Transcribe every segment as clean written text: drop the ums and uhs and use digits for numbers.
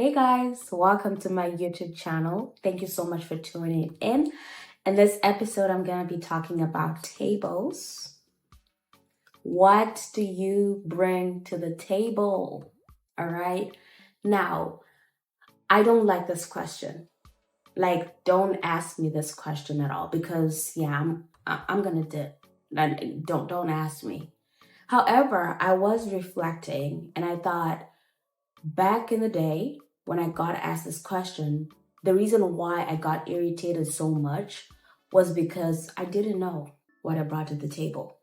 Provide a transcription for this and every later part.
Hey guys, welcome to my YouTube channel. Thank you so much for tuning in. In this episode, I'm going to be talking about tables. What do you bring to the table? All right. Now, I don't like this question. Like, don't ask me this question at all because I'm going to dip. Don't ask me. However, I was reflecting and I thought, back in the day, when I got asked this question, the reason why I got irritated so much was because I didn't know what I brought to the table.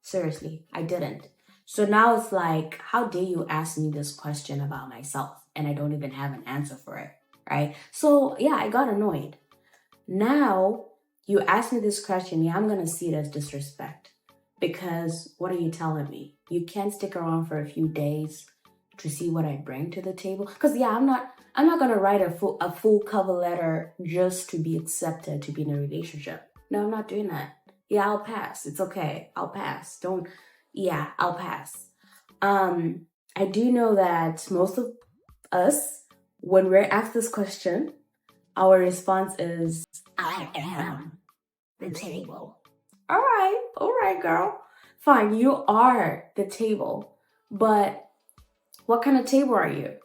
Seriously, I didn't. So now it's like, how dare you ask me this question about myself and I don't even have an answer for it, right? So yeah, I got annoyed. Now you ask me this question, yeah, I'm gonna see it as disrespect. Because what are you telling me? You can't stick around for a few days to see what I bring to the table. Because yeah, I'm not gonna write a full cover letter just to be accepted to be in a relationship. No, I'm not doing that. Yeah, I'll pass. It's okay. I'll pass. I'll pass. I do know that most of us, when we're asked this question, our response is, I am the table. All right, girl. Fine, you are the table. But what kind of table are you?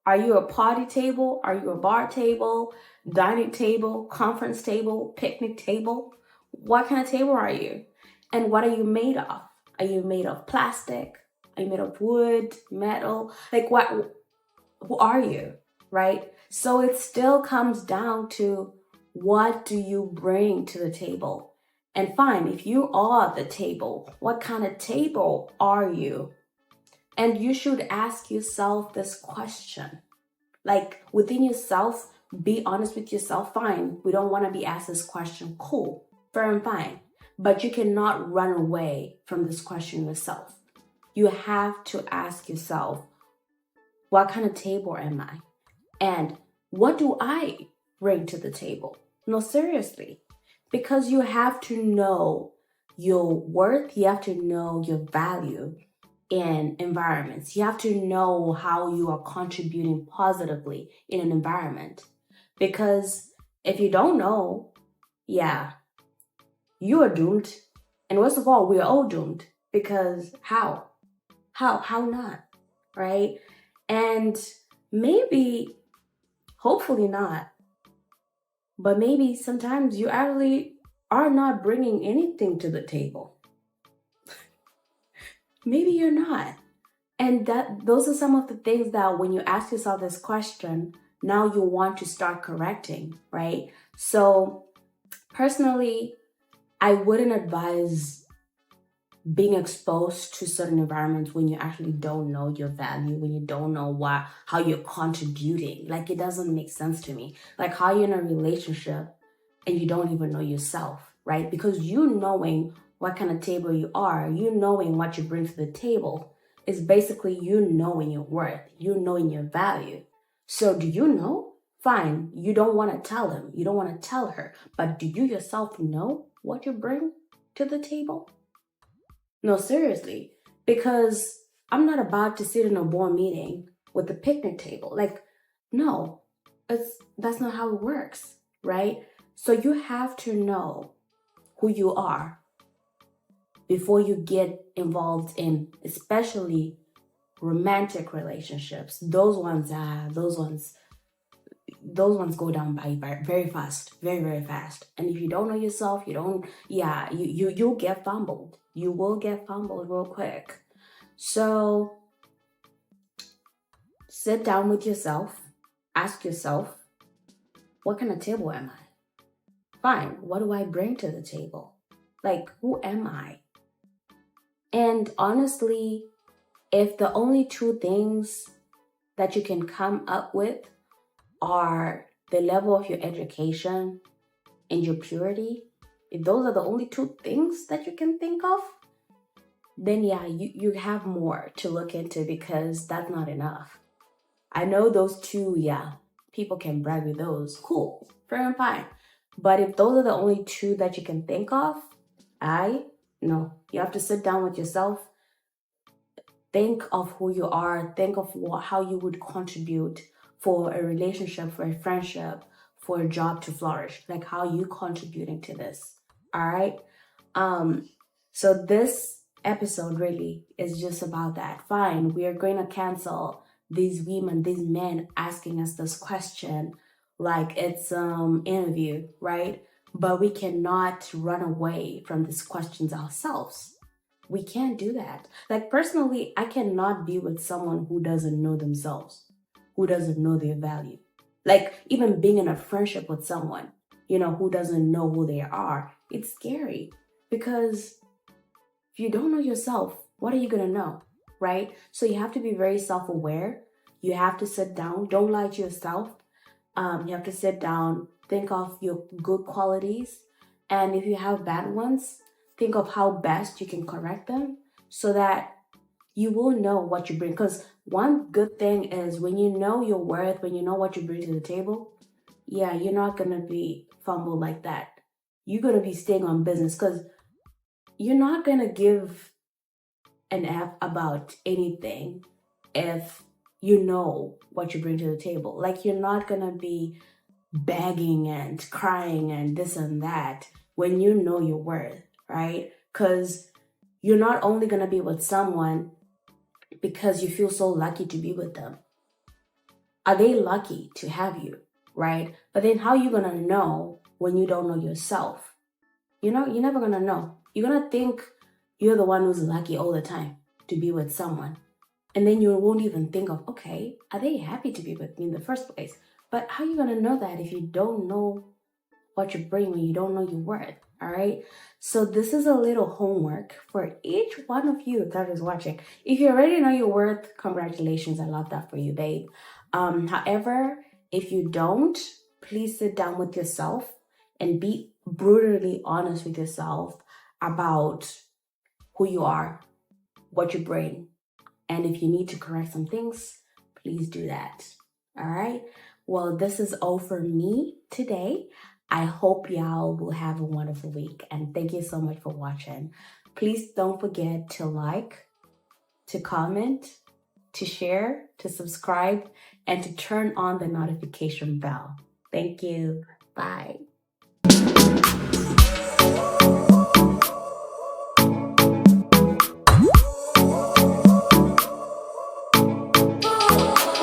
Are you a party table? Are you a bar table, dining table, conference table, picnic table? What kind of table are you? And what are you made of? Are you made of plastic? Are you made of wood, metal? Like who are you? Right? So it still comes down to, what do you bring to the table? And fine, if you are the table, what kind of table are you? And you should ask yourself this question. Like within yourself, be honest with yourself. Fine, we don't want to be asked this question. Cool, fair and fine. But you cannot run away from this question yourself. You have to ask yourself, what kind of table am I? And what do I bring to the table? No, seriously. Because you have to know your worth, you have to know your value in environments. You have to know how you are contributing positively in an environment. Because if you don't know, yeah, you are doomed. And worst of all, we are all doomed. Because how? How not? Right? And maybe, hopefully not, but maybe sometimes you actually are not bringing anything to the table. Maybe you're not. And those are some of the things that when you ask yourself this question, now you want to start correcting, right? So personally, I wouldn't advise being exposed to certain environments when you actually don't know your value, when you don't know how you're contributing. Like, it doesn't make sense to me. Like, how you're in a relationship and you don't even know yourself, right? Because you knowing what kind of table you are, you knowing what you bring to the table, is basically you knowing your worth, you knowing your value. So do you know? Fine, you don't want to tell him, you don't want to tell her, but do you yourself know what you bring to the table? No, seriously, because I'm not about to sit in a board meeting with a picnic table. Like, no, that's not how it works, right? So you have to know who you are before you get involved in, especially romantic relationships. Those ones go down by very fast, very, very fast. And if you don't know yourself, you'll get fumbled. You will get fumbled real quick. So sit down with yourself, ask yourself, what kind of table am I? Fine, what do I bring to the table? Like, who am I? And honestly, if the only two things that you can come up with are the level of your education and your purity, if those are the only two things that you can think of, then yeah, you have more to look into, because that's not enough. I know those two, yeah, people can brag with those. Cool, fair and fine. But if those are the only two that you can think of, no, you have to sit down with yourself, think of who you are, think of how you would contribute for a relationship, for a friendship, for a job to flourish? Like, how are you contributing to this? All right. So this episode really is just about that. Fine, we are going to cancel these women, these men asking us this question like it's interview, right? But we cannot run away from these questions ourselves. We can't do that. Like personally, I cannot be with someone who doesn't know themselves, who doesn't know their value. Like even being in a friendship with someone, who doesn't know who they are, it's scary because if you don't know yourself, what are you going to know? Right? So you have to be very self aware. You have to sit down. Don't lie to yourself. You have to sit down, think of your good qualities. And if you have bad ones, think of how best you can correct them so that you will know what you bring. Because one good thing is when you know your worth, when you know what you bring to the table, yeah, you're not going to be fumbled like that. You're going to be staying on business because you're not going to give an F about anything if you know what you bring to the table. Like you're not going to be begging and crying and this and that when you know your worth, right? Because you're not only going to be with someone because you feel so lucky to be with them. Are they lucky to have you, right? But then how are you going to know when you don't know yourself? You're never going to know. You're going to think you're the one who's lucky all the time to be with someone. And then you won't even think of, okay, are they happy to be with me in the first place? But how are you going to know that if you don't know what you bring, when you don't know your worth? All right. So this is a little homework for each one of you that is watching. If you already know your worth, congratulations. I love that for you, babe. However, if you don't, please sit down with yourself and be brutally honest with yourself about who you are, what you bring. And if you need to correct some things, please do that. All right. Well, this is all for me today. I hope y'all will have a wonderful week. And thank you so much for watching. Please don't forget to like, to comment, to share, to subscribe, and to turn on the notification bell. Thank you. Bye.